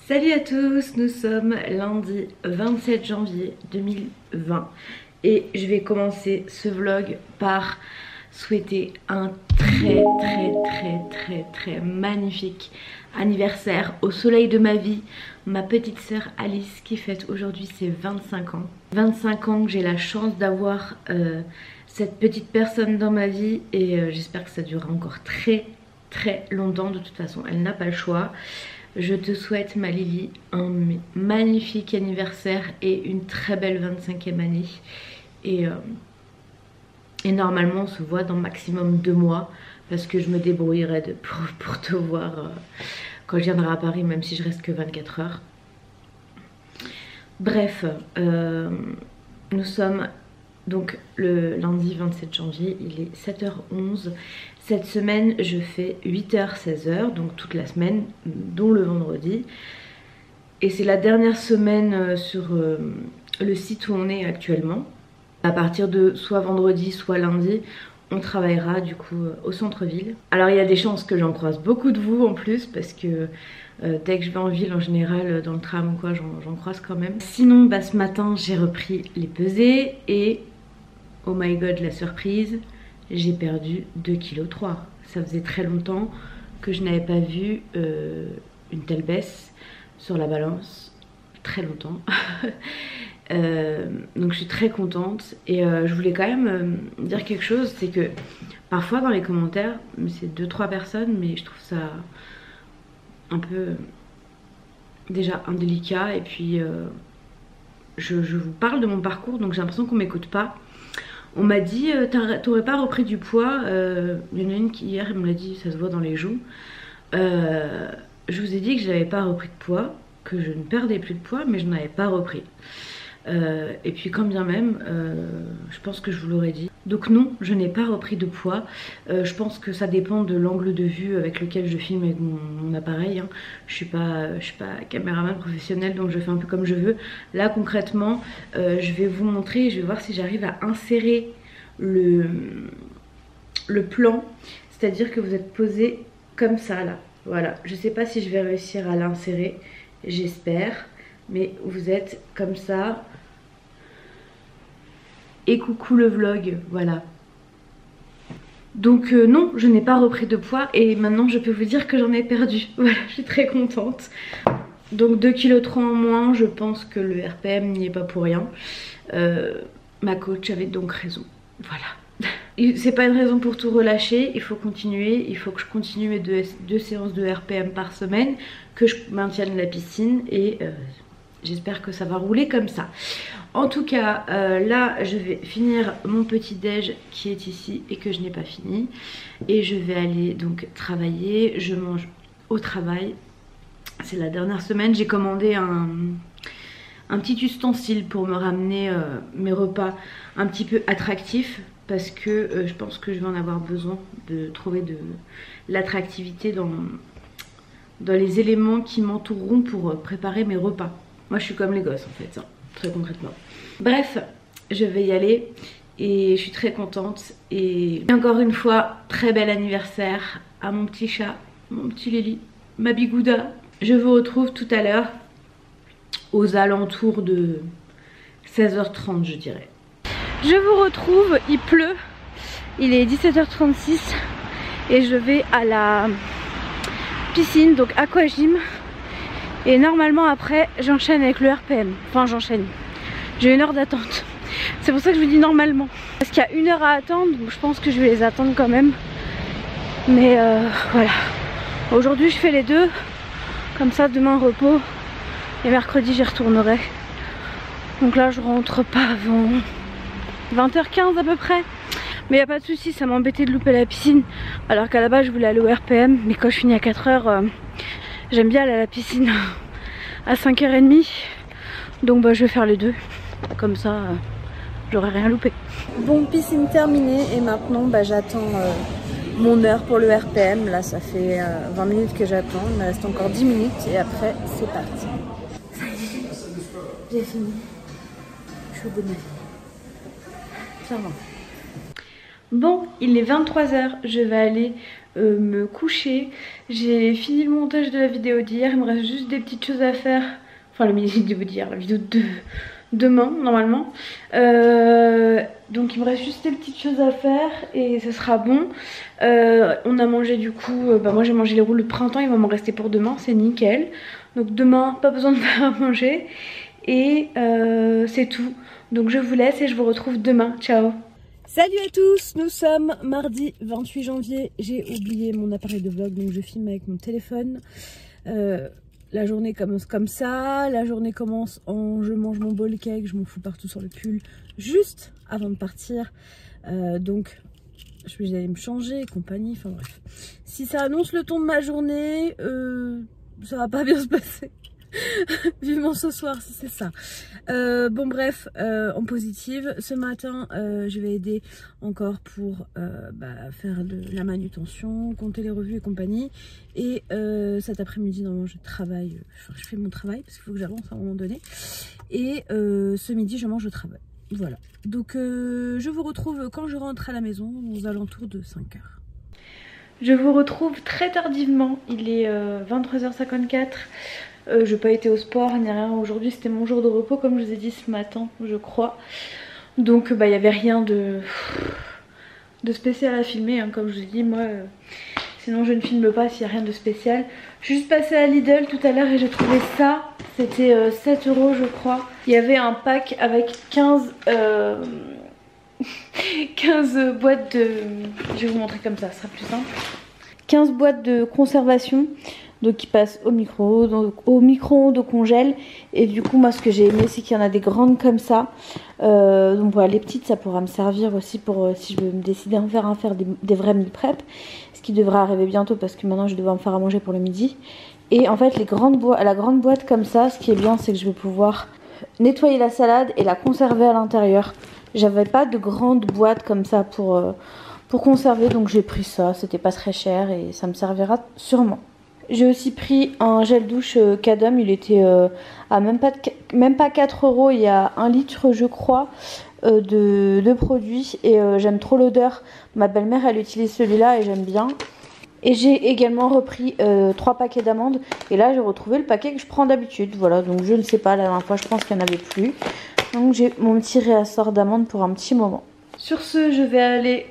Salut à tous, nous sommes lundi 27 janvier 2020 et je vais commencer ce vlog par souhaiter un très magnifique anniversaire au soleil de ma vie, ma petite sœur Alice qui fête aujourd'hui ses 25 ans. 25 ans que j'ai la chance d'avoir cette petite personne dans ma vie et j'espère que ça durera encore très longtemps. De toute façon elle n'a pas le choix. Je te souhaite, ma Lily, un magnifique anniversaire et une très belle 25e année. Et normalement on se voit dans maximum 2 mois parce que je me débrouillerai pour te voir quand je viendrai à Paris, même si je reste que 24 heures. Bref, nous sommes donc le lundi 27 janvier, il est 7h11. Cette semaine je fais 8h 16h, donc toute la semaine, dont le vendredi. Et c'est la dernière semaine sur le site où on est actuellement. À partir de soit vendredi soit lundi, on travaillera du coup au centre-ville. Alors il y a des chances que j'en croise beaucoup de vous en plus, parce que dès que je vais en ville en général, dans le tram ou quoi, j'en croise quand même. Sinon bah, ce matin j'ai repris les pesées et oh my god la surprise, j'ai perdu 2,3 kg. Ça faisait très longtemps que je n'avais pas vu une telle baisse sur la balance, très longtemps. Donc je suis très contente et je voulais quand même dire quelque chose, c'est que parfois dans les commentaires, c'est 2-3 personnes, mais je trouve ça un peu déjà indélicat et puis je vous parle de mon parcours donc j'ai l'impression qu'on m'écoute pas. On m'a dit t'aurais pas repris du poids, il y en a une qui hier me l'a dit, ça se voit dans les joues. Je vous ai dit que j'avais pas repris de poids, que je ne perdais plus de poids, mais je n'avais pas repris. Et puis quand bien même, je pense que je vous l'aurais dit. Donc non, je n'ai pas repris de poids. Je pense que ça dépend de l'angle de vue avec lequel je filme avec mon appareil. Hein. Je suis pas caméraman professionnel, donc je fais un peu comme je veux. Là concrètement, je vais vous montrer, je vais voir si j'arrive à insérer le plan. C'est-à-dire que vous êtes posé comme ça là. Voilà, je sais pas si je vais réussir à l'insérer, j'espère. Mais vous êtes comme ça. Et coucou le vlog, voilà. Donc non, je n'ai pas repris de poids et maintenant je peux vous dire que j'en ai perdu. Voilà, je suis très contente. Donc 2,3 kg en moins, je pense que le RPM n'y est pas pour rien. Ma coach avait donc raison, voilà. C'est pas une raison pour tout relâcher, il faut continuer, il faut que je continue mes 2 séances de RPM par semaine, que je maintienne la piscine et j'espère que ça va rouler comme ça. En tout cas, là, je vais finir mon petit déj qui est ici et que je n'ai pas fini. Et je vais aller donc travailler. Je mange au travail. C'est la dernière semaine. J'ai commandé un petit ustensile pour me ramener mes repas un petit peu attractifs. Parce que je pense que je vais en avoir besoin de trouver de l'attractivité dans les éléments qui m'entoureront pour préparer mes repas. Moi je suis comme les gosses en fait, hein, très concrètement. Bref, je vais y aller et je suis très contente. Et encore une fois, très bel anniversaire à mon petit chat, mon petit Lily, ma bigouda. Je vous retrouve tout à l'heure aux alentours de 16h30 je dirais. Je vous retrouve, il pleut, il est 17h36 et je vais à la piscine, donc aquagym. Et normalement après j'enchaîne avec le RPM. Enfin j'enchaîne. J'ai 1 heure d'attente. C'est pour ça que je vous dis normalement. Parce qu'il y a 1 heure à attendre. Donc je pense que je vais les attendre quand même. Mais voilà. Aujourd'hui je fais les deux. Comme ça demain repos. Et mercredi j'y retournerai. Donc là je rentre pas avant 20h15 à peu près. Mais y a pas de souci, ça m'embêtait de louper la piscine. Alors qu'à la base je voulais aller au RPM. Mais quand je finis à 4h... j'aime bien aller à la piscine à 5h30, donc bah, je vais faire les deux, comme ça j'aurai rien loupé. Bon, piscine terminée et maintenant bah, j'attends mon heure pour le RPM. Là ça fait 20 minutes que j'attends, il me reste encore 10 minutes et après c'est parti. J'ai fini, je suis au bout de ma vie, clairement. Bon, il est 23h, je vais aller me coucher. J'ai fini le montage de la vidéo d'hier, il me reste juste des petites choses à faire. Enfin la vidéo d'hier, la vidéo de demain normalement. Donc il me reste juste des petites choses à faire et ce sera bon. On a mangé du coup, moi j'ai mangé les rouleaux de printemps, il va m'en rester pour demain, c'est nickel. Donc demain, pas besoin de faire à manger. Et c'est tout. Donc je vous laisse et je vous retrouve demain. Ciao. Salut à tous, nous sommes mardi 28 janvier. J'ai oublié mon appareil de vlog donc je filme avec mon téléphone. La journée commence comme ça. La journée commence en je mange mon bowl cake, je m'en fous partout sur le pull juste avant de partir. Donc je vais aller me changer et compagnie, enfin bref. Si ça annonce le ton de ma journée, ça va pas bien se passer. Vivement ce soir si c'est ça. Bon bref, en positive, ce matin je vais aider encore pour faire de la manutention, compter les revues et compagnie. Et cet après-midi normalement je travaille, je fais mon travail parce qu'il faut que j'avance à un moment donné. Et ce midi je mange au travail. Voilà, donc je vous retrouve quand je rentre à la maison aux alentours de 5h. Je vous retrouve très tardivement, il est 23h54. Je n'ai pas été au sport ni rien aujourd'hui, c'était mon jour de repos comme je vous ai dit ce matin je crois. Donc il n'y avait rien de spécial à filmer hein, comme je vous ai dit moi. Sinon je ne filme pas s'il n'y a rien de spécial. Je suis juste passée à Lidl tout à l'heure et j'ai trouvé ça. C'était 7 € je crois. Il y avait un pack avec 15 boîtes de... Je vais vous montrer comme ça, ce sera plus simple. 15 boîtes de conservation. Donc qui passent au micro-ondes, au congèle. Et du coup moi ce que j'ai aimé c'est qu'il y en a des grandes comme ça. Donc voilà, les petites ça pourra me servir aussi pour si je veux me décider à en faire des vrais meal prep. Ce qui devrait arriver bientôt parce que maintenant je devais me faire à manger pour le midi. Et en fait la grande boîte comme ça, ce qui est bien c'est que je vais pouvoir nettoyer la salade et la conserver à l'intérieur. J'avais pas de grande boîte comme ça pour conserver donc j'ai pris ça. C'était pas très cher et ça me servira sûrement. J'ai aussi pris un gel douche Cadum, il était à même pas 4 €, il y a 1 litre je crois de produits et j'aime trop l'odeur. Ma belle-mère elle utilise celui-là et j'aime bien. Et j'ai également repris 3 paquets d'amandes et là j'ai retrouvé le paquet que je prends d'habitude. Voilà, donc je ne sais pas, la dernière fois je pense qu'il n'y en avait plus. Donc j'ai mon petit réassort d'amandes pour un petit moment. Sur ce, je vais aller...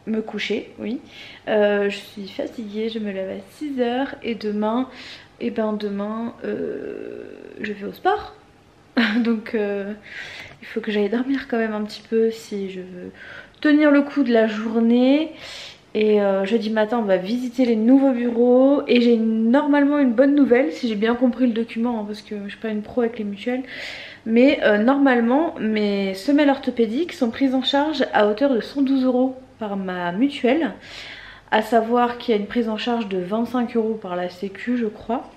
me coucher, oui. Je suis fatiguée, je me lève à 6 h et demain, je vais au sport. Donc il faut que j'aille dormir quand même un petit peu si je veux tenir le coup de la journée. Et jeudi matin on va visiter les nouveaux bureaux et j'ai normalement une bonne nouvelle si j'ai bien compris le document hein, parce que je suis pas une pro avec les mutuelles. Mais normalement mes semelles orthopédiques sont prises en charge à hauteur de 112 € par ma mutuelle, à savoir qu'il y a une prise en charge de 25 € par la sécu je crois,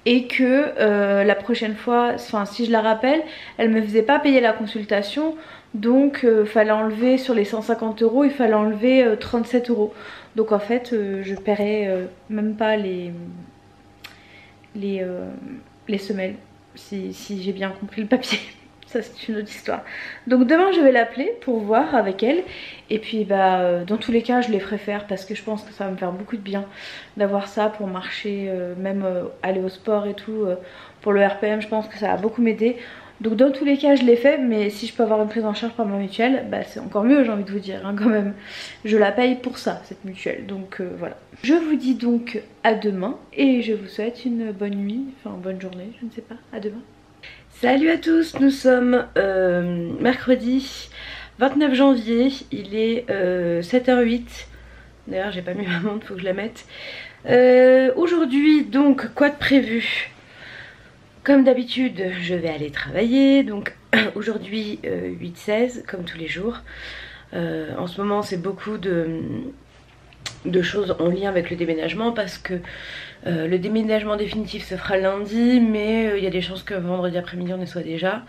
et que la prochaine fois, enfin si je la rappelle, elle me faisait pas payer la consultation, donc fallait enlever sur les 150 €, il fallait enlever 37 €. Donc en fait je paierai même pas les semelles si j'ai bien compris le papier. Ça c'est une autre histoire. Donc demain je vais l'appeler pour voir avec elle. Et puis dans tous les cas je les ferai faire parce que je pense que ça va me faire beaucoup de bien d'avoir ça pour marcher, même aller au sport et tout. Pour le RPM je pense que ça va beaucoup m'aider. Donc dans tous les cas je l'ai fait, mais si je peux avoir une prise en charge par ma mutuelle, c'est encore mieux j'ai envie de vous dire hein, quand même. Je la paye pour ça cette mutuelle, donc voilà. Je vous dis donc à demain et je vous souhaite une bonne nuit, enfin bonne journée, je ne sais pas, à demain. Salut à tous, nous sommes mercredi 29 janvier, il est 7h08. D'ailleurs j'ai pas mis ma montre, faut que je la mette. Aujourd'hui donc quoi de prévu? Comme d'habitude je vais aller travailler, donc aujourd'hui 8-16 comme tous les jours. En ce moment c'est beaucoup de choses en lien avec le déménagement parce que le déménagement définitif se fera lundi, mais il y a des chances que vendredi après-midi on y soit déjà.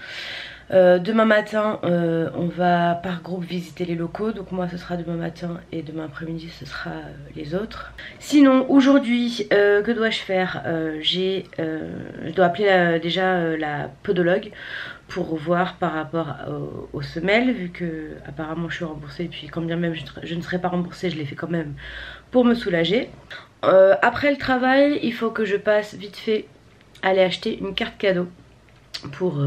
Demain matin on va par groupe visiter les locaux, donc moi ce sera demain matin et demain après-midi ce sera les autres. Sinon aujourd'hui que dois-je faire? Je dois appeler déjà la podologue pour voir par rapport aux semelles, vu que apparemment je suis remboursée, et puis quand bien même je ne serai pas remboursée, je l'ai fait quand même pour me soulager. Après le travail il faut que je passe vite fait aller acheter une carte cadeau pour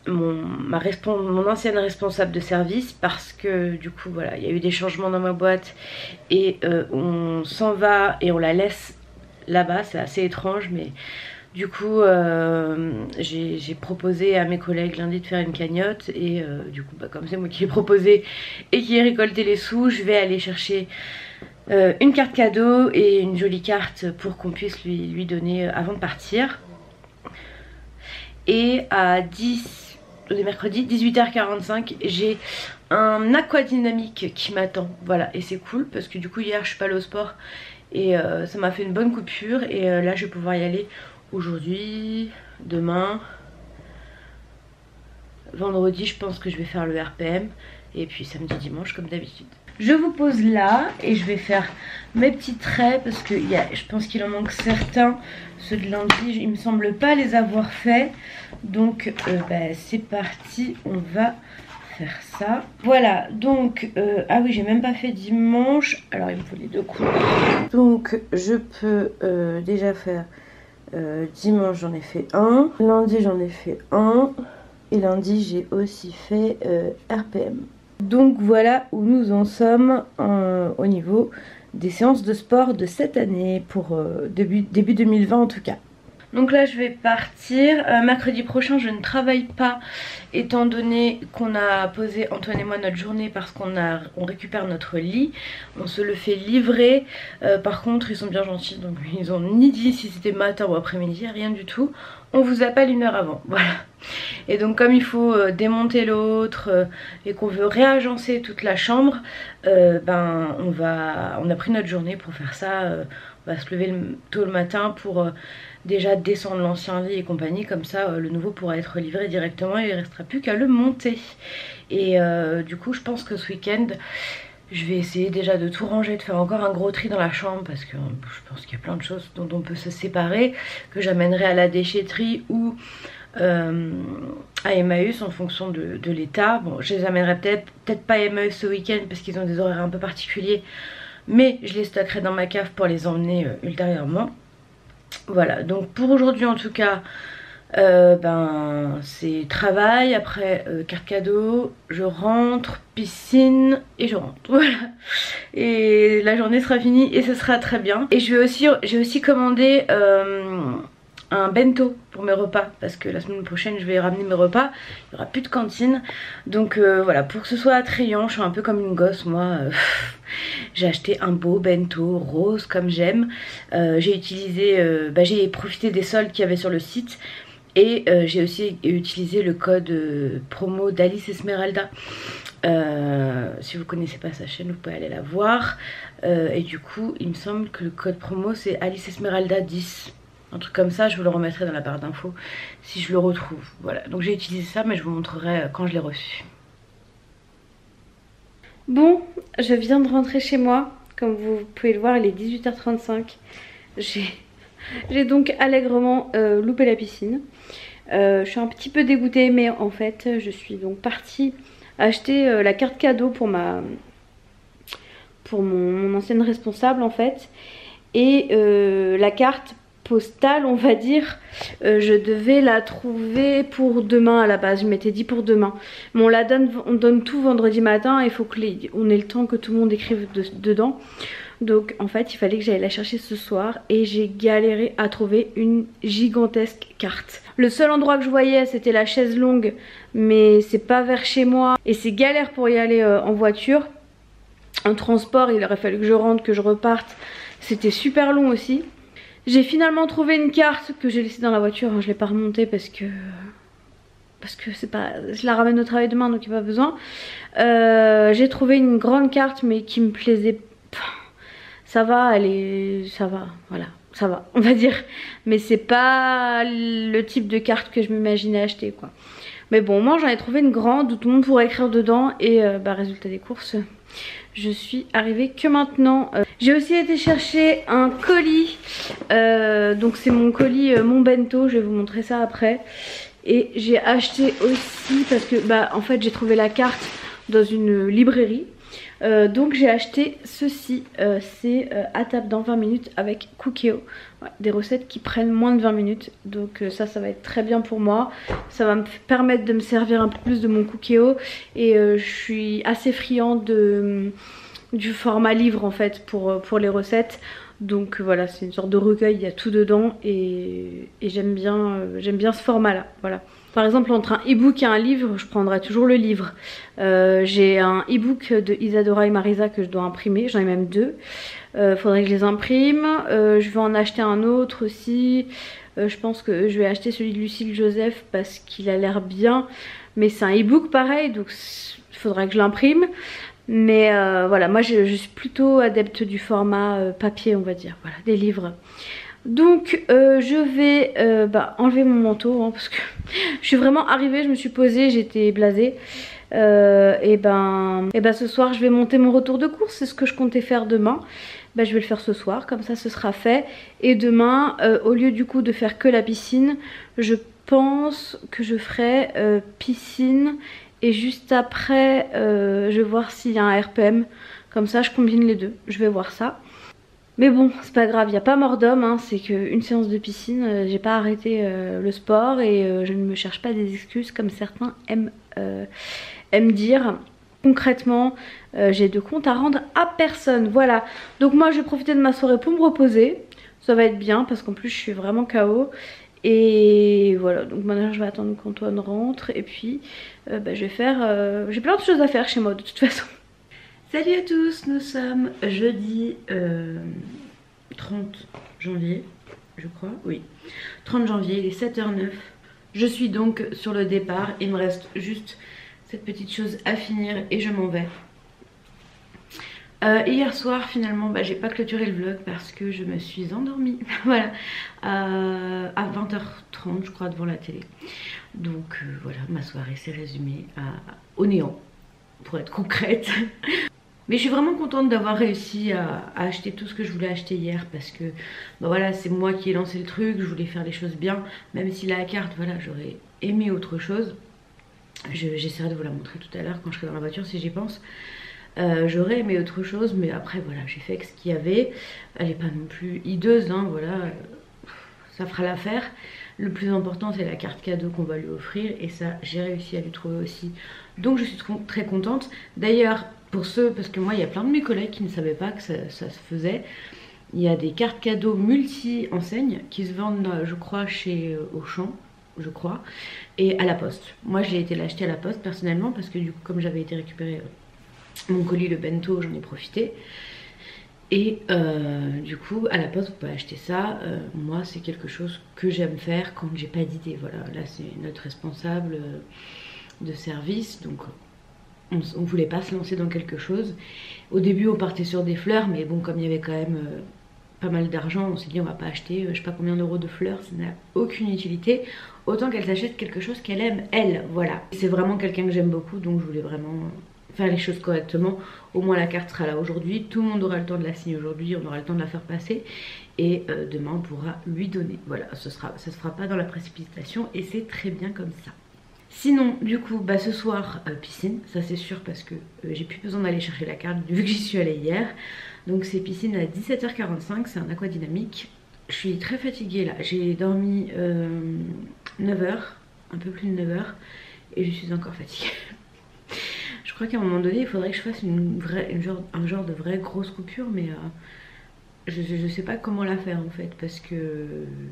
mon ancienne responsable de service, parce que du coup voilà, il y a eu des changements dans ma boîte et on s'en va et on la laisse là-bas. C'est assez étrange, mais du coup j'ai proposé à mes collègues lundi de faire une cagnotte, et du coup comme c'est moi qui l'ai proposé et qui ai récolté les sous, je vais aller chercher une carte cadeau et une jolie carte pour qu'on puisse lui donner avant de partir. Et à 10, on est mercredi, 18h45, j'ai un aquadynamique qui m'attend. Voilà, et c'est cool parce que du coup hier je suis pas allée au sport et ça m'a fait une bonne coupure. Et là je vais pouvoir y aller aujourd'hui, demain, vendredi je pense que je vais faire le RPM, et puis samedi, dimanche comme d'habitude. Je vous pose là et je vais faire mes petits traits parce que je pense qu'il en manque certains. Ceux de lundi, il me semble pas les avoir faits. Donc c'est parti, on va faire ça. Voilà, donc ah oui, j'ai même pas fait dimanche. Alors il me faut les deux couleurs. Donc je peux déjà faire dimanche, j'en ai fait un. Lundi j'en ai fait un. Et lundi j'ai aussi fait RPM. Donc voilà où nous en sommes au niveau des séances de sport de cette année, pour début 2020 en tout cas. Donc là je vais partir, mercredi prochain je ne travaille pas, étant donné qu'on a posé Antoine et moi notre journée, parce on récupère notre lit, on se le fait livrer. Par contre ils sont bien gentils, donc ils ont ni dit si c'était matin ou après-midi, rien du tout. On vous appelle une heure avant, voilà. Et donc comme il faut démonter l'autre et qu'on veut réagencer toute la chambre, on a pris notre journée pour faire ça. On va se lever tôt le matin pour déjà descendre l'ancien lit et compagnie, comme ça le nouveau pourra être livré directement et il ne restera plus qu'à le monter. Et du coup je pense que ce week-end je vais essayer déjà de tout ranger, de faire encore un gros tri dans la chambre, parce que je pense qu'il y a plein de choses dont on peut se séparer, que j'amènerai à la déchetterie ou à Emmaüs en fonction de l'état. Bon, je les amènerai peut-être pas à Emmaüs ce week-end parce qu'ils ont des horaires un peu particuliers, mais je les stockerai dans ma cave pour les emmener ultérieurement. Voilà, donc pour aujourd'hui en tout cas, c'est travail, après carte cadeau, je rentre, piscine et je rentre, voilà. Et la journée sera finie et ce sera très bien. Et j'ai aussi commandé un bento pour mes repas, parce que la semaine prochaine je vais ramener mes repas, il n'y aura plus de cantine. Donc voilà, pour que ce soit attrayant, je suis un peu comme une gosse moi. J'ai acheté un beau bento rose comme j'aime. J'ai profité des soldes qu'il y avait sur le site. Et j'ai aussi utilisé le code promo d'Alice Esmeralda. Si vous connaissez pas sa chaîne, vous pouvez aller la voir. Et du coup, il me semble que le code promo c'est Alice Esmeralda 10. Un truc comme ça, je vous le remettrai dans la barre d'infos si je le retrouve. Voilà, donc j'ai utilisé ça, mais je vous montrerai quand je l'ai reçu. Bon, je viens de rentrer chez moi. Comme vous pouvez le voir, il est 18h35. J'ai donc allègrement loupé la piscine. Je suis un petit peu dégoûtée, mais en fait je suis donc partie acheter la carte cadeau pour mon ancienne responsable en fait. Et la carte postale, on va dire, je devais la trouver pour demain à la base. Je m'étais dit pour demain, mais on donne tout vendredi matin. Il faut qu'on ait le temps que tout le monde écrive dedans. Donc en fait il fallait que j'aille la chercher ce soir, et j'ai galéré à trouver une gigantesque carte. Le seul endroit que je voyais c'était la chaise longue, mais c'est pas vers chez moi et c'est galère pour y aller en voiture. En transport il aurait fallu que je rentre, que je reparte, c'était super long aussi. J'ai finalement trouvé une carte que j'ai laissée dans la voiture, je l'ai pas remontée parce que c'est pas, je la ramène au travail demain donc il n'y a pas besoin. J'ai trouvé une grande carte mais qui me plaisait. Ça va, ça va, voilà. ça va, on va dire. Mais c'est pas le type de carte que je m'imaginais acheter quoi. Mais bon, moi j'en ai trouvé une grande où tout le monde pourrait écrire dedans. Et résultat des courses, je suis arrivée que maintenant. J'ai aussi été chercher un colis. Donc c'est mon colis, mon bento, je vais vous montrer ça après. Et j'ai acheté aussi parce que en fait j'ai trouvé la carte dans une librairie. Donc j'ai acheté ceci, c'est à table dans 20 minutes avec Cookéo. Ouais, des recettes qui prennent moins de 20 minutes. Donc ça va être très bien pour moi. Ça va me permettre de me servir un peu plus de mon Cookéo. Et je suis assez friande du format livre en fait pour les recettes. Donc voilà, c'est une sorte de recueil, il y a tout dedans et j'aime bien ce format là, voilà. Par exemple entre un e-book et un livre, je prendrai toujours le livre. J'ai un e-book de Isadora et Marisa que je dois imprimer, j'en ai même deux. Faudrait que je les imprime, je vais en acheter un autre aussi. Je pense que je vais acheter celui de Lucille Joseph parce qu'il a l'air bien. Mais c'est un e-book pareil, donc il faudra que je l'imprime. Mais voilà, moi je suis plutôt adepte du format papier, on va dire, voilà, des livres. Donc je vais enlever mon manteau hein, parce que je suis vraiment arrivée, je me suis posée, j'étais blasée. Ce soir je vais monter mon retour de course, c'est ce que je comptais faire demain. Je vais le faire ce soir, comme ça ce sera fait. Et demain, au lieu du coup de faire que la piscine, je pense que je ferai piscine. Et juste après, je vais voir s'il y a un RPM. Comme ça, je combine les deux. Je vais voir ça. Mais bon, c'est pas grave, il n'y a pas mort d'homme. Hein. C'est qu'une séance de piscine, j'ai pas arrêté le sport. Et je ne me cherche pas des excuses comme certains aiment dire. Concrètement, j'ai de compte à rendre à personne. Voilà. Donc moi, je vais profiter de ma soirée pour me reposer. Ça va être bien parce qu'en plus, je suis vraiment KO. Et voilà, donc maintenant je vais attendre qu'Antoine rentre et puis je vais faire... j'ai plein de choses à faire chez moi de toute façon. Salut à tous, nous sommes jeudi 30 janvier, je crois, oui. 30 janvier, il est 7h09. Je suis donc sur le départ, il me reste juste cette petite chose à finir et je m'en vais. Hier soir finalement j'ai pas clôturé le vlog parce que je me suis endormie voilà à 20h30 je crois devant la télé. Donc voilà, ma soirée s'est résumée au néant pour être concrète. Mais je suis vraiment contente d'avoir réussi à acheter tout ce que je voulais acheter hier parce que voilà, c'est moi qui ai lancé le truc, je voulais faire les choses bien, même si la carte voilà, j'aurais aimé autre chose. J'essaierai de vous la montrer tout à l'heure quand je serai dans la voiture si j'y pense. J'aurais aimé autre chose, mais après voilà, j'ai fait avec ce qu'il y avait. Elle n'est pas non plus hideuse, hein, voilà, ça fera l'affaire. Le plus important c'est la carte cadeau qu'on va lui offrir et ça j'ai réussi à lui trouver aussi. Donc je suis très contente. D'ailleurs pour ceux, parce que moi il y a plein de mes collègues qui ne savaient pas que ça se faisait. Il y a des cartes cadeaux multi-enseignes qui se vendent je crois chez Auchan, je crois, et à la poste. Moi j'ai été l'acheter à la poste personnellement parce que du coup comme j'avais été récupérer mon colis le bento, j'en ai profité. Et du coup à la poste vous pouvez acheter ça. Moi c'est quelque chose que j'aime faire quand j'ai pas d'idée. Voilà, là c'est notre responsable de service, donc on voulait pas se lancer dans quelque chose. Au début on partait sur des fleurs, mais bon comme il y avait quand même pas mal d'argent, on s'est dit on va pas acheter je sais pas combien d'euros de fleurs, ça n'a aucune utilité. Autant qu'elle s'achète quelque chose qu'elle aime elle, voilà. C'est vraiment quelqu'un que j'aime beaucoup, donc je voulais vraiment faire les choses correctement. Au moins la carte sera là aujourd'hui, tout le monde aura le temps de la signer aujourd'hui, on aura le temps de la faire passer et demain on pourra lui donner. Voilà, ça se fera pas dans la précipitation et c'est très bien comme ça. Sinon du coup ce soir piscine, ça c'est sûr parce que j'ai plus besoin d'aller chercher la carte vu que j'y suis allée hier. Donc c'est piscine à 17h45, c'est un aquadynamique. Je suis très fatiguée là, j'ai dormi 9h, un peu plus de 9h et je suis encore fatiguée. Je crois qu'à un moment donné il faudrait que je fasse un genre de vraie grosse coupure, mais je sais pas comment la faire en fait parce que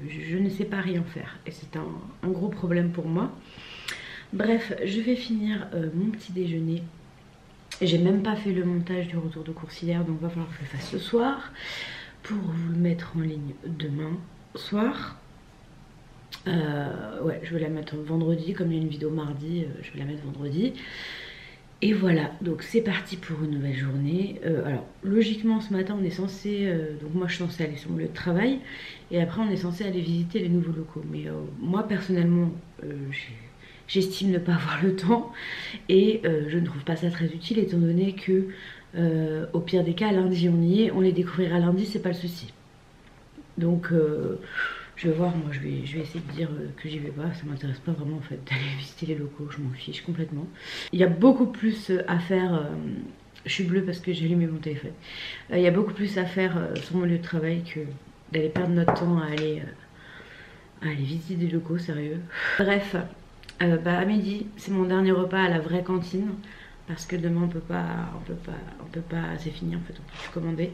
je ne sais pas rien faire et c'est un gros problème pour moi. Bref, je vais finir mon petit déjeuner. J'ai même pas fait le montage du retour de course hier, donc va falloir que je le fasse ce soir pour vous le mettre en ligne demain soir. Ouais, je vais la mettre vendredi, comme il y a une vidéo mardi, je vais la mettre vendredi. Et voilà, donc c'est parti pour une nouvelle journée. Alors logiquement ce matin on est censé, donc moi je suis censée aller sur mon lieu de travail et après on est censé aller visiter les nouveaux locaux. Mais moi personnellement j'estime ne pas avoir le temps et je ne trouve pas ça très utile étant donné que au pire des cas lundi on y est, on les découvrira lundi, c'est pas le souci. Donc je vais voir, moi je vais essayer de dire que j'y vais pas, ça m'intéresse pas vraiment en fait d'aller visiter les locaux, je m'en fiche complètement. Il y a beaucoup plus à faire, je suis bleue parce que j'ai allumé mon téléphone. Il y a beaucoup plus à faire sur mon lieu de travail que d'aller perdre notre temps à aller visiter des locaux, sérieux. Bref, à midi c'est mon dernier repas à la vraie cantine. Parce que demain on peut pas, c'est fini en fait, on peut plus commander.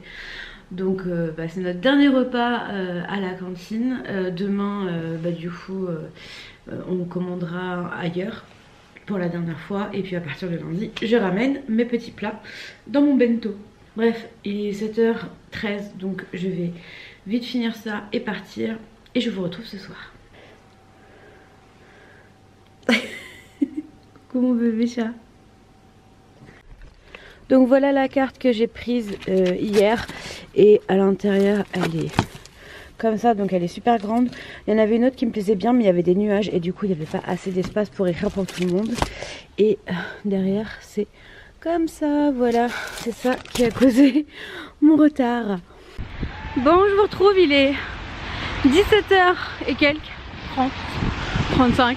Donc c'est notre dernier repas à la cantine. Demain du coup on commandera ailleurs pour la dernière fois. Et puis à partir de lundi je ramène mes petits plats dans mon bento. Bref, il est 7h13 donc je vais vite finir ça et partir. Et je vous retrouve ce soir. Coucou mon bébé chat. Donc voilà la carte que j'ai prise hier et à l'intérieur elle est comme ça, donc elle est super grande. Il y en avait une autre qui me plaisait bien mais il y avait des nuages et du coup il n'y avait pas assez d'espace pour écrire pour tout le monde. Et derrière c'est comme ça, voilà, c'est ça qui a causé mon retard. Bon, je vous retrouve, il est 17h et quelques, 30, 35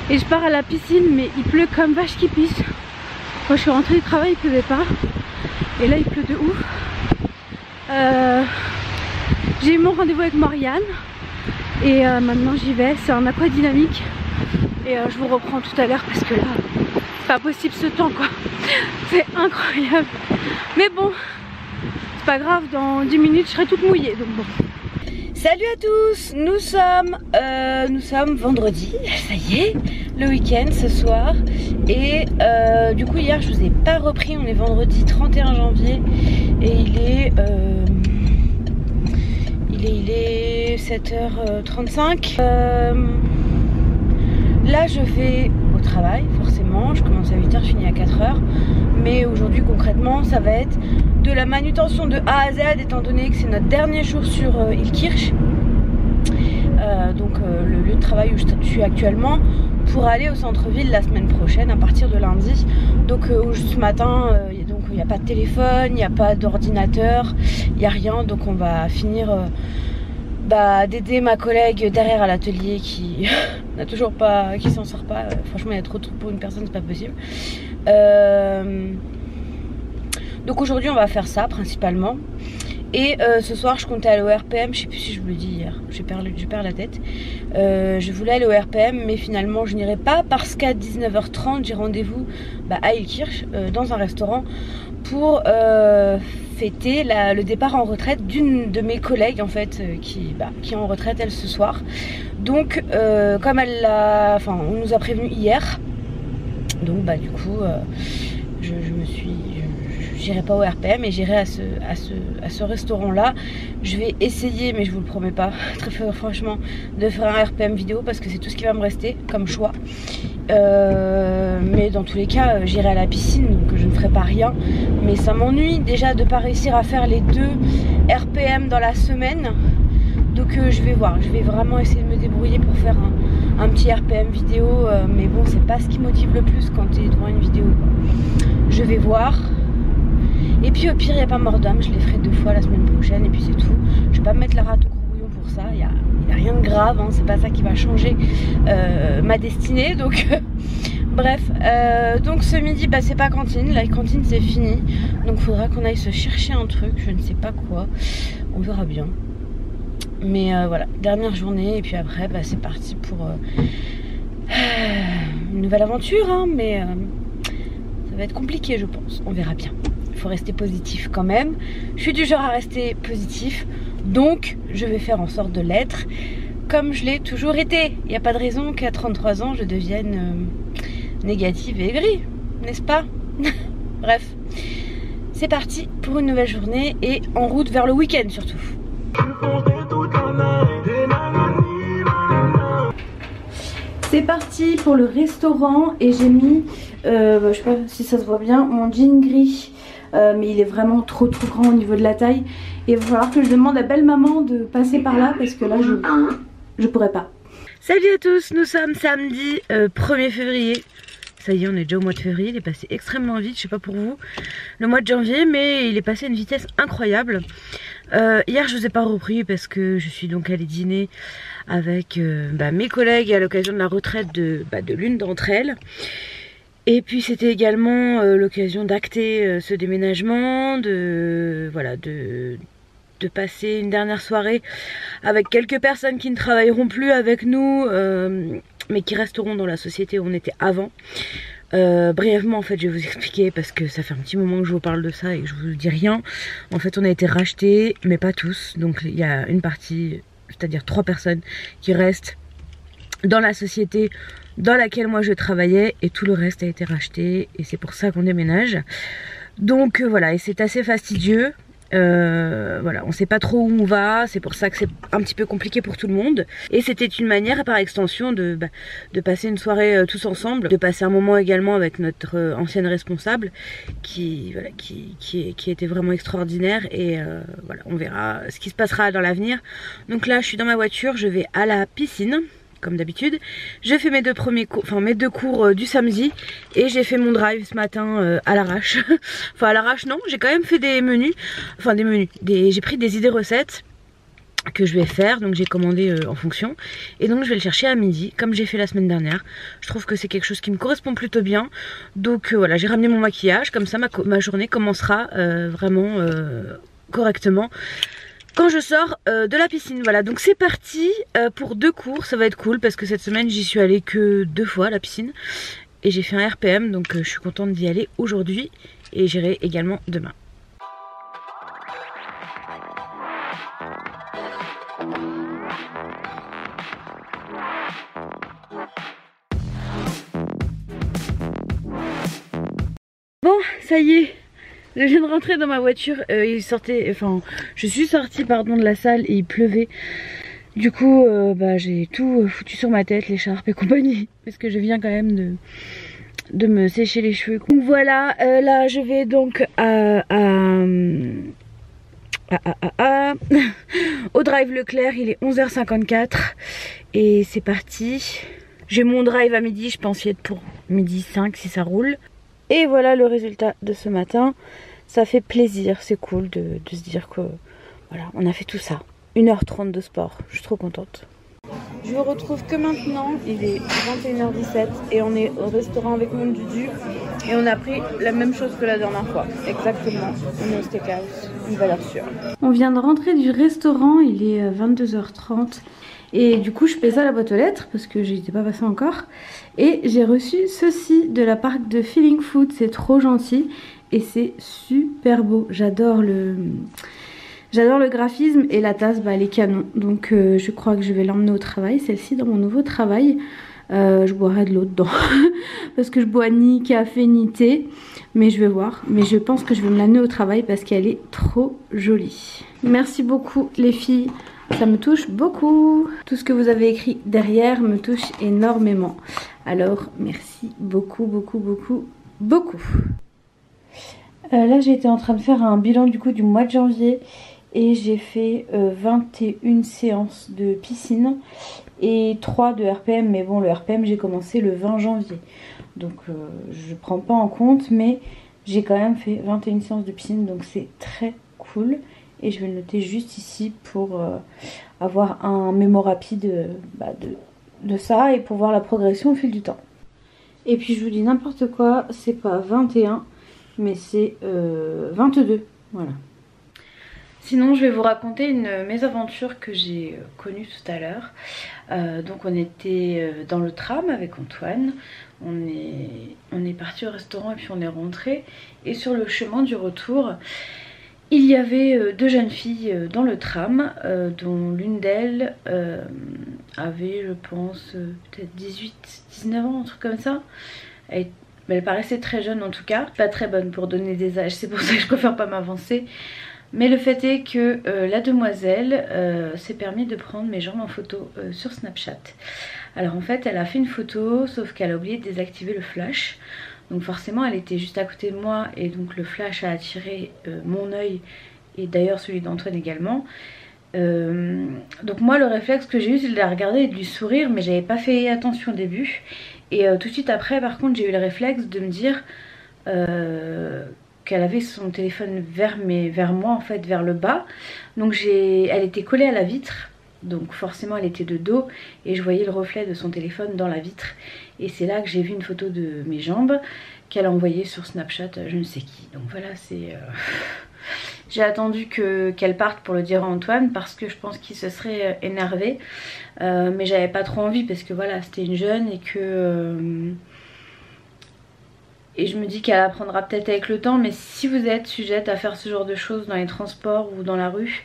et je pars à la piscine mais il pleut comme vache qui pisse. Quand je suis rentrée du travail il pleuvait pas et là il pleut de ouf. J'ai eu mon rendez-vous avec Morgane et maintenant j'y vais, c'est un aquadynamique et je vous reprends tout à l'heure parce que là c'est pas possible ce temps quoi, c'est incroyable. Mais bon c'est pas grave, dans 10 minutes je serai toute mouillée donc bon. Salut à tous, nous sommes vendredi, ça y est, le week-end ce soir. Et du coup hier je vous ai pas repris, on est vendredi 31 janvier et il est 7h35. Là je vais au travail forcément, je commence à 8h, je finis à 4h. Mais aujourd'hui concrètement ça va être de la manutention de A à Z étant donné que c'est notre dernier jour sur Illkirch. Donc le lieu de travail où je suis actuellement, pour aller au centre-ville la semaine prochaine à partir de lundi. Donc ce matin il n'y a pas de téléphone, il n'y a pas d'ordinateur, il n'y a rien, donc on va finir d'aider ma collègue derrière à l'atelier qui n'a toujours pas, qui s'en sort pas. Franchement il y a trop de trucs pour une personne, c'est pas possible. Donc aujourd'hui on va faire ça principalement. Et ce soir je comptais aller au RPM, je sais plus si je vous le dis hier, je perds la tête. Je voulais aller au RPM mais finalement je n'irai pas parce qu'à 19h30 j'ai rendez-vous à Illkirch dans un restaurant pour fêter le départ en retraite d'une de mes collègues en fait qui est en retraite elle ce soir. Donc comme on nous a prévenu hier, donc du coup j'irai pas au RPM et j'irai à ce restaurant là. Je vais essayer, mais je vous le promets pas très franchement, de faire un RPM vidéo parce que c'est tout ce qui va me rester comme choix. Mais dans tous les cas j'irai à la piscine donc je ne ferai pas rien. Mais ça m'ennuie déjà de pas réussir à faire les 2 RPM dans la semaine. Donc je vais voir, je vais vraiment essayer de me débrouiller pour faire un petit RPM vidéo. Mais bon c'est pas ce qui motive le plus quand tu es devant une vidéo quoi. Je vais voir. Et puis au pire il n'y a pas mort d'homme, je les ferai 2 fois la semaine prochaine et puis c'est tout. Je vais pas me mettre la rate au courbouillon pour ça, il y a rien de grave, hein, c'est pas ça qui va changer ma destinée. Donc bref, donc ce midi c'est pas cantine, la cantine c'est fini. Donc faudra qu'on aille se chercher un truc, je ne sais pas quoi, on verra bien. Mais voilà, dernière journée et puis après c'est parti pour une nouvelle aventure hein, mais ça va être compliqué je pense, on verra bien. Il faut rester positif quand même. Je suis du genre à rester positif, donc je vais faire en sorte de l'être comme je l'ai toujours été. Il n'y a pas de raison qu'à 33 ans je devienne négative et aigrie, n'est-ce pas? Bref, c'est parti pour une nouvelle journée et en route vers le week-end surtout. C'est parti pour le restaurant et j'ai mis, je sais pas si ça se voit bien, mon jean gris. Mais il est vraiment trop grand au niveau de la taille. Et il va falloir que je demande à belle maman de passer par là parce que là je pourrais pas. Salut à tous, nous sommes samedi 1er février. Ça y est, on est déjà au mois de février, il est passé extrêmement vite, je sais pas pour vous, le mois de janvier, mais il est passé à une vitesse incroyable. Hier je vous ai pas repris parce que je suis donc allée dîner avec mes collègues à l'occasion de la retraite de l'une d'entre elles. Et puis c'était également l'occasion d'acter ce déménagement, de passer une dernière soirée avec quelques personnes qui ne travailleront plus avec nous, mais qui resteront dans la société où on était avant. Brièvement en fait je vais vous expliquer parce que ça fait un petit moment que je vous parle de ça et que je vous dis rien. En fait on a été rachetés mais pas tous, donc il y a une partie, c'est-à-dire 3 personnes qui restent dans la société dans laquelle moi je travaillais et tout le reste a été racheté et c'est pour ça qu'on déménage. Donc voilà, et c'est assez fastidieux. Voilà, on sait pas trop où on va, c'est pour ça que c'est un petit peu compliqué pour tout le monde. Et c'était une manière par extension de passer une soirée tous ensemble, de passer un moment également avec notre ancienne responsable qui était vraiment extraordinaire. Et voilà, on verra ce qui se passera dans l'avenir. Donc là je suis dans ma voiture, je vais à la piscine comme d'habitude. Je fais mes deux cours du samedi et j'ai fait mon drive ce matin à l'arrache. Enfin à l'arrache non, j'ai quand même fait des menus, j'ai pris des idées recettes que je vais faire, donc j'ai commandé en fonction et donc je vais le chercher à midi comme j'ai fait la semaine dernière. Je trouve que c'est quelque chose qui me correspond plutôt bien, donc voilà, j'ai ramené mon maquillage, comme ça ma journée commencera vraiment correctement quand je sors de la piscine. Voilà, donc c'est parti pour 2 cours, ça va être cool parce que cette semaine j'y suis allée que 2 fois à la piscine et j'ai fait un RPM, donc je suis contente d'y aller aujourd'hui et j'irai également demain. Bon, ça y est, je viens de rentrer dans ma voiture, je suis sortie de la salle et il pleuvait. Du coup j'ai tout foutu sur ma tête, l'écharpe et compagnie, parce que je viens quand même de me sécher les cheveux. Donc voilà, là je vais donc au drive Leclerc, il est 11h54 et c'est parti. J'ai mon drive à midi, je pense y être pour midi 5 si ça roule. Et voilà le résultat de ce matin. Ça fait plaisir, c'est cool de se dire que voilà, on a fait tout ça. 1h30 de sport, je suis trop contente. Je vous retrouve que maintenant, il est 21h17 et on est au restaurant avec mon Dudu et on a pris la même chose que la dernière fois. Exactement, on est au steakhouse, une valeur sûre. On vient de rentrer du restaurant, il est 22h30 et du coup je fais ça à la boîte aux lettres parce que j'y étais pas passée encore. Et j'ai reçu ceci de la marque de Feeling Food, c'est trop gentil et c'est super beau. J'adore le graphisme et la tasse, elle est canon. Donc je crois que je vais l'emmener au travail, celle-ci dans mon nouveau travail. Je boirai de l'eau dedans parce que je bois ni café ni thé, mais je vais voir. Mais je pense que je vais me l'amener au travail parce qu'elle est trop jolie. Merci beaucoup les filles, ça me touche beaucoup. Tout ce que vous avez écrit derrière me touche énormément. Alors merci beaucoup. Là j'ai été en train de faire un bilan du coup du mois de janvier et j'ai fait 21 séances de piscine et 3 de RPM, mais bon le RPM j'ai commencé le 20 janvier donc je prends pas en compte, mais j'ai quand même fait 21 séances de piscine, donc c'est très cool et je vais le noter juste ici pour avoir un mémo rapide de ça et pour voir la progression au fil du temps. Et puis je vous dis n'importe quoi, c'est pas 21 mais c'est 22, voilà. Sinon je vais vous raconter une mésaventure que j'ai connue tout à l'heure. Donc on était dans le tram avec Antoine, on est parti au restaurant et puis on est rentré. Et sur le chemin du retour, il y avait 2 jeunes filles dans le tram, dont l'une d'elles avait je pense peut-être 18-19 ans, un truc comme ça. Elle paraissait très jeune en tout cas, pas très bonne pour donner des âges, c'est pour ça que je préfère pas m'avancer. Mais le fait est que la demoiselle s'est permis de prendre mes jambes en photo sur Snapchat. Alors en fait elle a fait une photo sauf qu'elle a oublié de désactiver le flash. Donc forcément elle était juste à côté de moi et donc le flash a attiré mon œil et d'ailleurs celui d'Antoine également. Donc moi le réflexe que j'ai eu c'est de la regarder et de lui sourire, mais j'avais pas fait attention au début. Et tout de suite après par contre j'ai eu le réflexe de me dire qu'elle avait son téléphone vers moi en fait, vers le bas. Donc elle était collée à la vitre, donc forcément elle était de dos et je voyais le reflet de son téléphone dans la vitre. Et c'est là que j'ai vu une photo de mes jambes qu'elle a envoyée sur Snapchat à je ne sais qui. Donc voilà, c'est... J'ai attendu qu'elle parte pour le dire à Antoine parce que je pense qu'il se serait énervé. Mais j'avais pas trop envie parce que voilà, c'était une jeune et que... Et je me dis qu'elle apprendra peut-être avec le temps. Mais si vous êtes sujette à faire ce genre de choses dans les transports ou dans la rue,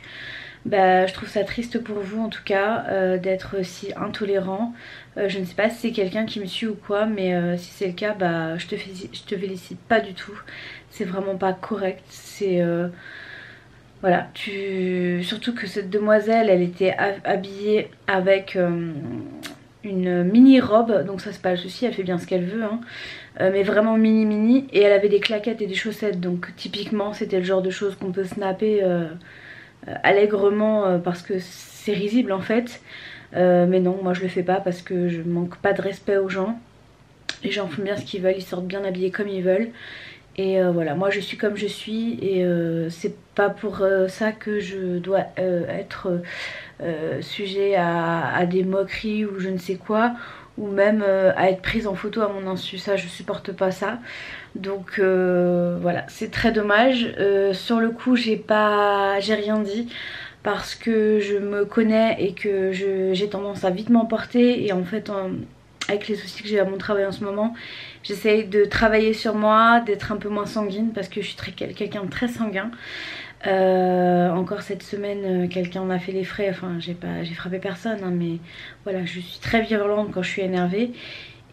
bah, je trouve ça triste pour vous en tout cas d'être si intolérant. Je ne sais pas si c'est quelqu'un qui me suit ou quoi, mais si c'est le cas, bah, je te félicite pas du tout. C'est vraiment pas correct. C'est... voilà, surtout que cette demoiselle, elle était habillée avec une mini robe, donc ça c'est pas le souci, elle fait bien ce qu'elle veut, hein. Mais vraiment mini, et elle avait des claquettes et des chaussettes, donc typiquement c'était le genre de choses qu'on peut snapper allègrement parce que c'est risible en fait. Mais non, moi je le fais pas parce que je manque pas de respect aux gens. Les gens font bien ce qu'ils veulent, ils sortent bien habillés comme ils veulent. Et voilà, moi je suis comme je suis et c'est pas pour ça que je dois être sujet à des moqueries ou je ne sais quoi, ou même à être prise en photo à mon insu. Ça, je supporte pas ça. Donc voilà, c'est très dommage. Sur le coup, j'ai rien dit parce que je me connais et que j'ai tendance à vite m'emporter. Et en fait, avec les soucis que j'ai à mon travail en ce moment, j'essaye de travailler sur moi, d'être un peu moins sanguine parce que je suis quelqu'un de très sanguin. Encore cette semaine quelqu'un m'a fait les frais, enfin j'ai frappé personne hein, mais voilà, je suis très violente quand je suis énervée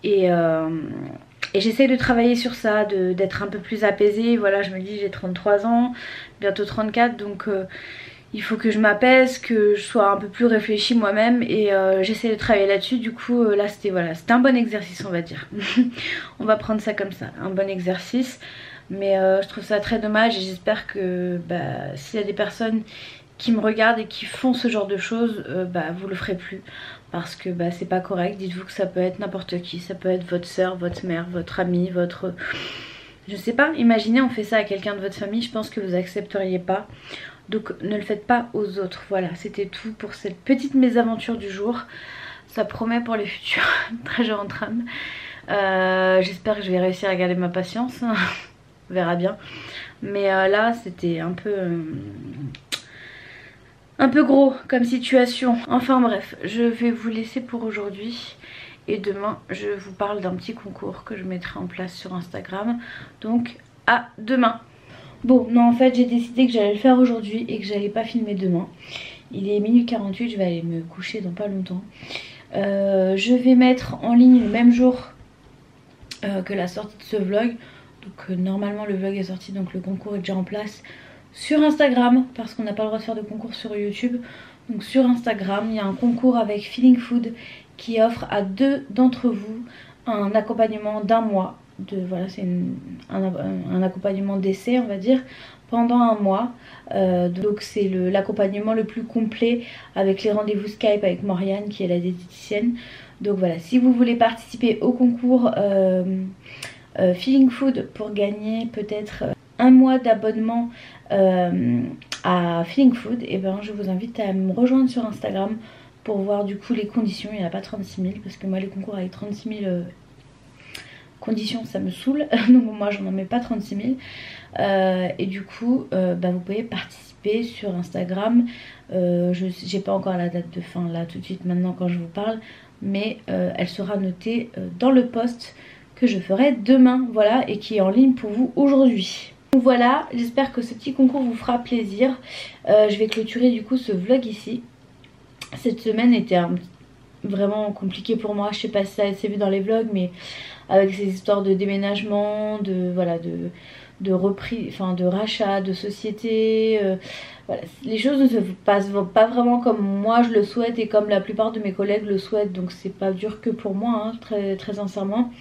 et j'essaye de travailler sur ça, d'être un peu plus apaisée. Voilà, je me dis j'ai 33 ans, bientôt 34, donc il faut que je m'apaise, que je sois un peu plus réfléchie moi-même et j'essaie de travailler là-dessus. Du coup là c'était un bon exercice on va dire. On va prendre ça comme ça, un bon exercice. Mais je trouve ça très dommage et j'espère que s'il y a des personnes qui me regardent et qui font ce genre de choses, vous le ferez plus. Parce que c'est pas correct. Dites-vous que ça peut être n'importe qui. Ça peut être votre soeur, votre mère, votre amie, votre... Je sais pas, imaginez on fait ça à quelqu'un de votre famille, je pense que vous accepteriez pas. Donc ne le faites pas aux autres. Voilà, c'était tout pour cette petite mésaventure du jour. Ça promet pour les futurs trajets en tram. J'espère que je vais réussir à garder ma patience. On verra bien. Mais là c'était un peu gros comme situation. Enfin bref, je vais vous laisser pour aujourd'hui. Et demain je vous parle d'un petit concours que je mettrai en place sur Instagram. Donc à demain. Bon non, en fait j'ai décidé que j'allais le faire aujourd'hui et que j'allais pas filmer demain. Il est minuit 48, je vais aller me coucher dans pas longtemps. Je vais mettre en ligne le même jour que la sortie de ce vlog. Donc normalement le vlog est sorti, donc le concours est déjà en place sur Instagram parce qu'on n'a pas le droit de faire de concours sur YouTube. Donc sur Instagram il y a un concours avec Feeling Food qui offre à 2 d'entre vous un accompagnement d'1 mois. Voilà, c'est un accompagnement d'essai on va dire pendant 1 mois. Donc c'est l'accompagnement le plus complet avec les rendez-vous Skype avec Morgane qui est la diététicienne. Donc voilà, si vous voulez participer au concours Feeling Food pour gagner peut-être 1 mois d'abonnement à Feeling Food, et je vous invite à me rejoindre sur Instagram pour voir du coup les conditions. Il n'y en a pas 36 000 parce que moi les concours avec 36 000 conditions ça me saoule. Donc moi j'en mets pas 36 000 et du coup vous pouvez participer sur Instagram. J'ai pas encore la date de fin là tout de suite maintenant quand je vous parle, mais elle sera notée dans le post que je ferai demain, voilà, et qui est en ligne pour vous aujourd'hui. Donc voilà, j'espère que ce petit concours vous fera plaisir. Je vais clôturer du coup ce vlog ici. Cette semaine était vraiment compliquée pour moi, je sais pas si ça s'est vu dans les vlogs, mais avec ces histoires de déménagement, de de reprise, enfin de rachat, de société. Voilà, les choses ne se passent pas vraiment comme moi je le souhaite et comme la plupart de mes collègues le souhaitent, donc c'est pas dur que pour moi, hein, très sincèrement.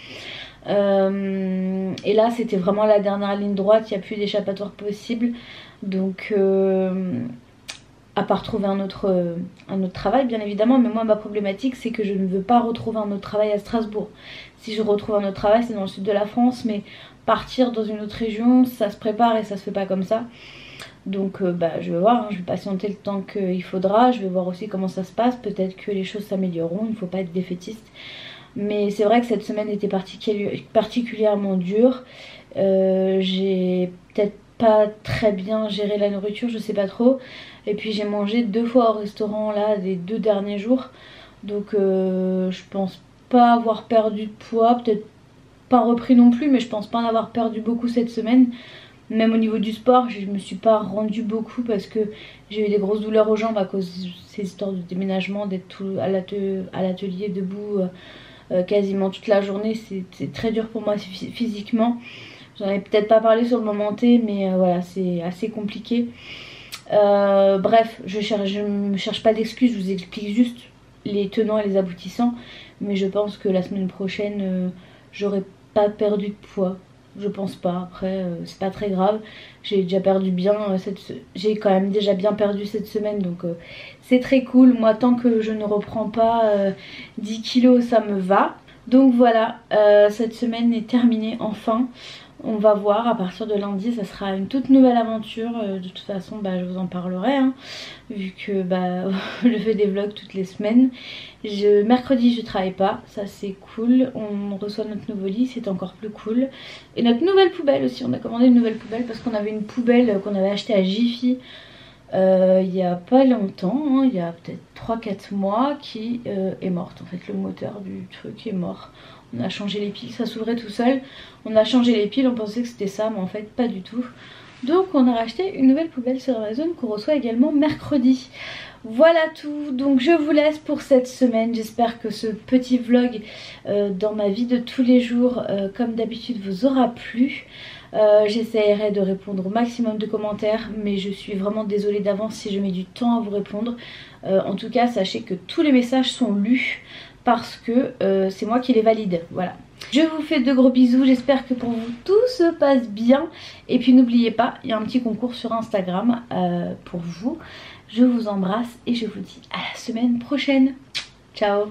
Et là c'était vraiment la dernière ligne droite, il n'y a plus d'échappatoire possible, donc à part trouver un autre travail bien évidemment, mais moi ma problématique c'est que je ne veux pas retrouver un autre travail à Strasbourg. Si je retrouve un autre travail c'est dans le sud de la France, mais partir dans une autre région ça se prépare et ça se fait pas comme ça. Donc je vais voir, hein, je vais patienter le temps qu'il faudra, je vais voir aussi comment ça se passe, peut-être que les choses s'amélioreront, il ne faut pas être défaitiste. Mais c'est vrai que cette semaine était particulièrement dure, j'ai peut-être pas très bien géré la nourriture, je sais pas trop. Et puis j'ai mangé 2 fois au restaurant là les 2 derniers jours, donc je pense pas avoir perdu de poids, peut-être pas repris non plus, mais je pense pas en avoir perdu beaucoup cette semaine. Même au niveau du sport, je me suis pas rendue beaucoup parce que j'ai eu des grosses douleurs aux jambes à cause de ces histoires de déménagement, d'être à l'atelier debout quasiment toute la journée. C'est très dur pour moi physiquement. J'en ai peut-être pas parlé sur le moment T, mais voilà, c'est assez compliqué. Bref, je ne cherche pas d'excuses, je vous explique juste les tenants et les aboutissants. Mais je pense que la semaine prochaine, j'aurai pas perdu de poids. Je pense pas, après c'est pas très grave. J'ai déjà perdu bien, j'ai quand même déjà bien perdu cette semaine, donc c'est très cool. Moi tant que je ne reprends pas 10 kilos ça me va. Donc voilà, cette semaine est terminée enfin. On va voir, à partir de lundi ça sera une toute nouvelle aventure. De toute façon je vous en parlerai, hein, vu que je fais des vlogs toutes les semaines. Mercredi je travaille pas, ça c'est cool. On reçoit notre nouveau lit, c'est encore plus cool. Et notre nouvelle poubelle aussi, on a commandé une nouvelle poubelle parce qu'on avait une poubelle qu'on avait achetée à Jiffy il y a pas longtemps, hein, il y a peut-être 3-4 mois, qui est morte. En fait le moteur du truc est mort. On a changé les piles, ça s'ouvrait tout seul. On a changé les piles, on pensait que c'était ça, mais en fait pas du tout. Donc on a racheté une nouvelle poubelle sur Amazon qu'on reçoit également mercredi. Voilà tout, donc je vous laisse pour cette semaine. J'espère que ce petit vlog dans ma vie de tous les jours, comme d'habitude, vous aura plu. J'essaierai de répondre au maximum de commentaires, mais je suis vraiment désolée d'avance si je mets du temps à vous répondre. En tout cas, sachez que tous les messages sont lus parce que c'est moi qui les valide. Voilà. Je vous fais de gros bisous, j'espère que pour vous tout se passe bien. Et puis n'oubliez pas, il y a un petit concours sur Instagram pour vous. Je vous embrasse et je vous dis à la semaine prochaine. Ciao.